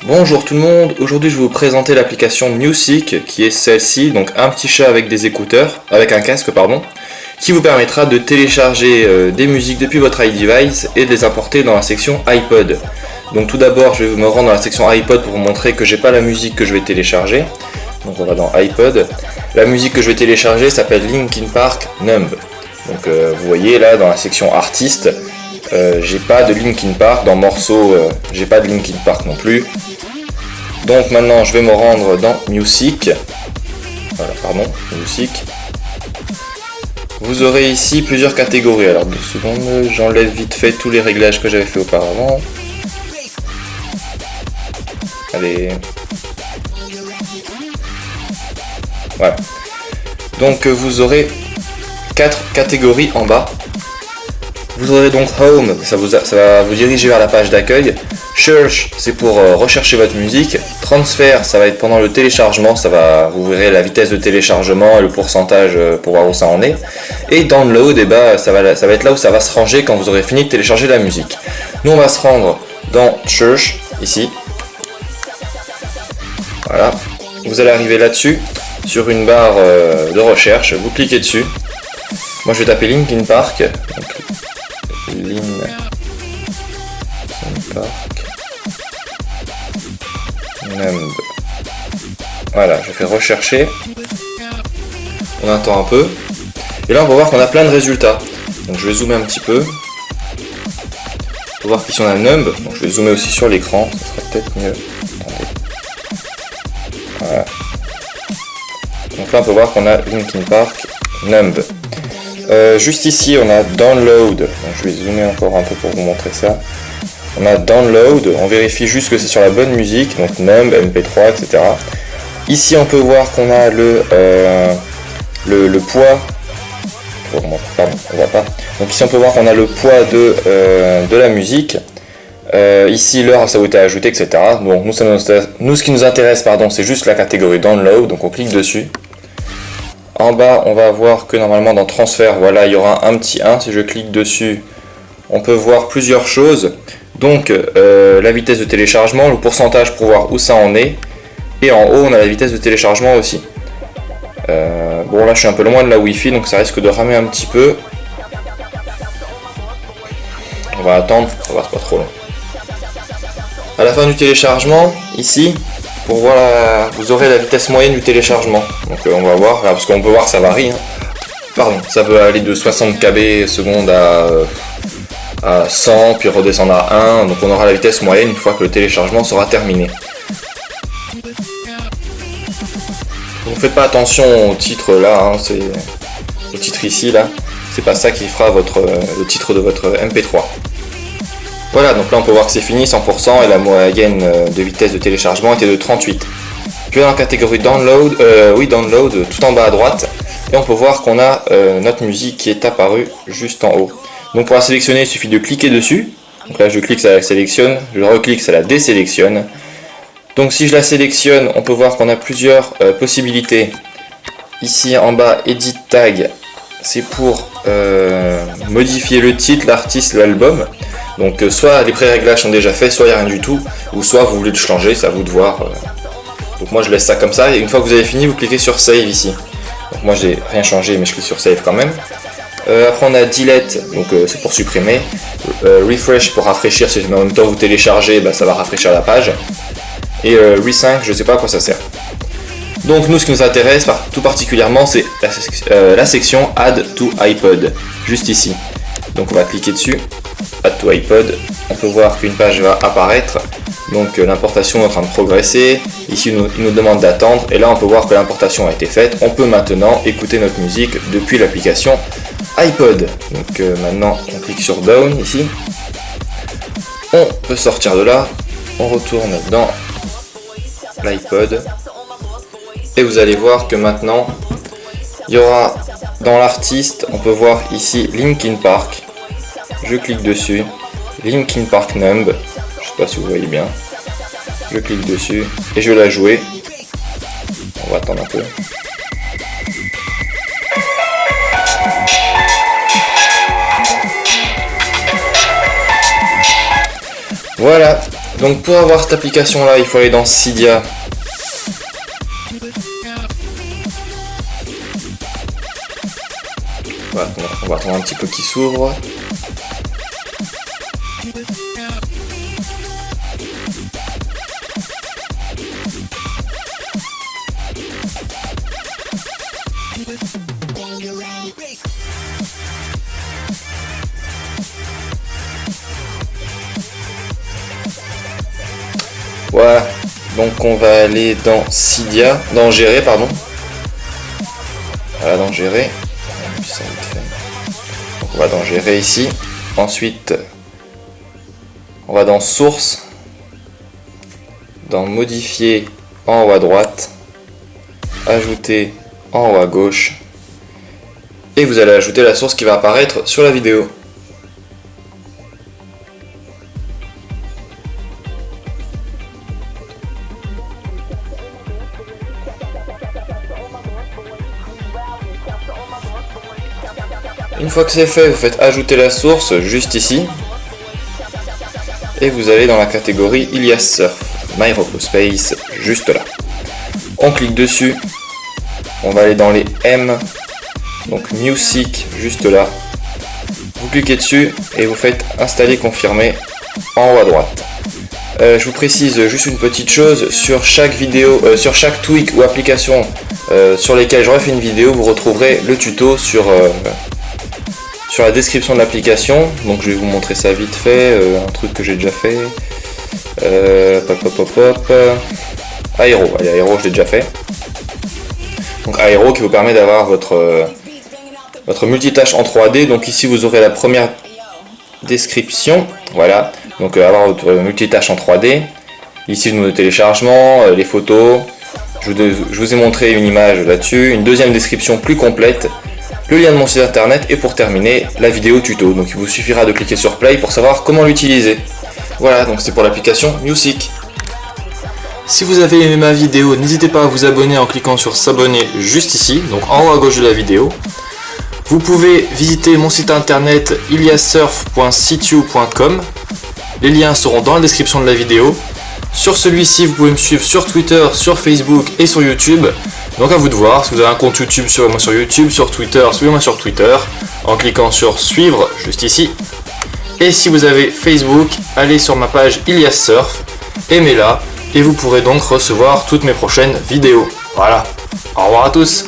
Bonjour tout le monde, aujourd'hui je vais vous présenter l'application Music qui est celle-ci, donc un petit chat avec des écouteurs, avec un casque pardon, qui vous permettra de télécharger des musiques depuis votre iDevice et de les importer dans la section iPod. Donc tout d'abord je vais me rendre dans la section iPod pour vous montrer que j'ai pas la musique que je vais télécharger. Donc on va dans iPod. La musique que je vais télécharger s'appelle Linkin Park Numb. Donc vous voyez là dans la section artiste, j'ai pas de Linkin Park, dans morceaux j'ai pas de Linkin Park non plus. Donc maintenant je vais me rendre dans Music. Voilà, pardon, Music. Vous aurez ici plusieurs catégories. Alors 2 secondes, j'enlève vite fait tous les réglages que j'avais fait auparavant. Allez. Voilà. Donc vous aurez 4 catégories en bas. Vous aurez donc Home, ça va vous diriger vers la page d'accueil. Search, c'est pour rechercher votre musique. Transfer, ça va être pendant le téléchargement, vous verrez la vitesse de téléchargement et le pourcentage pour voir où ça en est. Et Download, ça va être là où ça va se ranger quand vous aurez fini de télécharger la musique. Nous on va se rendre dans Search, ici. Voilà, vous allez arriver là-dessus, sur une barre de recherche, vous cliquez dessus. Moi je vais taper Linkin Park. Donc, Linkin Park Numb. Voilà, je fais rechercher. On attend un peu. Et là on va voir qu'on a plein de résultats. Donc je vais zoomer un petit peu. Pour voir qu'ici on a Numb. Donc je vais zoomer aussi sur l'écran. Ça sera peut-être mieux. Attendez. Voilà. Donc là on peut voir qu'on a Linkin Park Numb. Juste ici on a Download, donc je vais zoomer encore un peu pour vous montrer ça. On a Download, on vérifie juste que c'est sur la bonne musique, donc Numb, MP3, etc. Ici on peut voir qu'on a le poids. Pardon, on voit pas. Donc ici on peut voir qu'on a le poids de la musique. Ici l'heure ça a été ajouté, etc. Donc nous ce qui nous intéresse, pardon, c'est juste la catégorie Download, donc on clique dessus. En bas, on va voir que normalement dans transfert, voilà, il y aura un petit 1. Si je clique dessus, on peut voir plusieurs choses. Donc, la vitesse de téléchargement, le pourcentage pour voir où ça en est. Et en haut, on a la vitesse de téléchargement aussi. Bon, là, je suis un peu loin de la Wi-Fi, donc ça risque de ramer un petit peu. On va attendre, ça va, c'est pas trop long. À la fin du téléchargement, ici, pour voir vous aurez la vitesse moyenne du téléchargement. Donc on va voir, là, parce qu'on peut voir que ça varie. Hein. Pardon, ça peut aller de 60 kb seconde à 100, puis redescendre à 1. Donc on aura la vitesse moyenne une fois que le téléchargement sera terminé. Donc faites pas attention au titre là, hein, c'est au titre ici là. C'est pas ça qui fera le titre de votre MP3. Voilà, donc là on peut voir que c'est fini 100% et la moyenne de vitesse de téléchargement était de 38. Je vais dans la catégorie Download, Download, tout en bas à droite, et on peut voir qu'on a notre musique qui est apparue juste en haut. Donc pour la sélectionner, il suffit de cliquer dessus. Donc là je clique, ça la sélectionne, je reclique, ça la désélectionne. Donc si je la sélectionne, on peut voir qu'on a plusieurs possibilités. Ici en bas, Edit Tag, c'est pour modifier le titre, l'artiste, l'album. Donc soit les pré-réglages sont déjà faits, soit il n'y a rien du tout, ou soit vous voulez le changer, c'est à vous de voir. Donc moi je laisse ça comme ça, et une fois que vous avez fini, vous cliquez sur Save ici. Donc moi j'ai rien changé, mais je clique sur Save quand même. Après on a Delete, donc c'est pour supprimer. Refresh pour rafraîchir, si en même temps vous téléchargez, ça va rafraîchir la page. Et Resync, je sais pas à quoi ça sert. Donc nous ce qui nous intéresse tout particulièrement c'est la section Add to iPod, juste ici. Donc on va cliquer dessus. Add to iPod, on peut voir qu'une page va apparaître, donc l'importation est en train de progresser, ici il nous demande d'attendre, et là on peut voir que l'importation a été faite, on peut maintenant écouter notre musique depuis l'application iPod. Donc maintenant on clique sur Down ici, on peut sortir de là, on retourne dans l'iPod, et vous allez voir que maintenant il y aura dans l'artiste, on peut voir ici Linkin Park. Je clique dessus, Linkin Park Numb, je sais pas si vous voyez bien, je clique dessus et je vais la jouer. On va attendre un peu. Voilà, Donc pour avoir cette application là, il faut aller dans Cydia. Voilà, on va attendre un petit peu qu'il s'ouvre. Voilà, donc on va aller dans Cydia, dans Gérer, pardon. Voilà, dans Gérer. Donc on va dans Gérer ici. Ensuite, on va dans Source, dans Modifier en haut à droite, Ajouter en haut à gauche, et vous allez ajouter la source qui va apparaître sur la vidéo. Une fois que c'est fait, vous faites ajouter la source juste ici. Et vous allez dans la catégorie Ilias Surf, My Ropospace, juste là. On clique dessus. On va aller dans les M. Donc Music, juste là. Vous cliquez dessus et vous faites installer, confirmer en haut à droite. Je vous précise juste une petite chose, sur chaque vidéo, sur chaque tweak ou application sur lesquelles j'aurai fait une vidéo, vous retrouverez le tuto sur la description de l'application. Donc je vais vous montrer ça vite fait, un truc que j'ai déjà fait. Aéro, allez, Aéro je l'ai déjà fait. Donc Aéro qui vous permet d'avoir votre multitâche en 3D. Donc ici vous aurez la première description, voilà. Donc avoir votre multitâche en 3D. Ici le téléchargement, les photos. Je vous ai montré une image là-dessus. Une deuxième description plus complète. Le lien de mon site internet et pour terminer la vidéo tuto. Donc il vous suffira de cliquer sur play pour savoir comment l'utiliser. Voilà, donc c'est pour l'application Music. Si vous avez aimé ma vidéo, n'hésitez pas à vous abonner en cliquant sur s'abonner juste ici, donc en haut à gauche de la vidéo. Vous pouvez visiter mon site internet iliassurf.situ.com. Les liens seront dans la description de la vidéo. Sur celui-ci, vous pouvez me suivre sur Twitter, sur Facebook et sur YouTube. Donc à vous de voir, si vous avez un compte YouTube, suivez-moi sur YouTube, sur Twitter, suivez-moi sur Twitter, en cliquant sur suivre, juste ici. Et si vous avez Facebook, allez sur ma page Ilias Surf, aimez-la, et vous pourrez donc recevoir toutes mes prochaines vidéos. Voilà, au revoir à tous.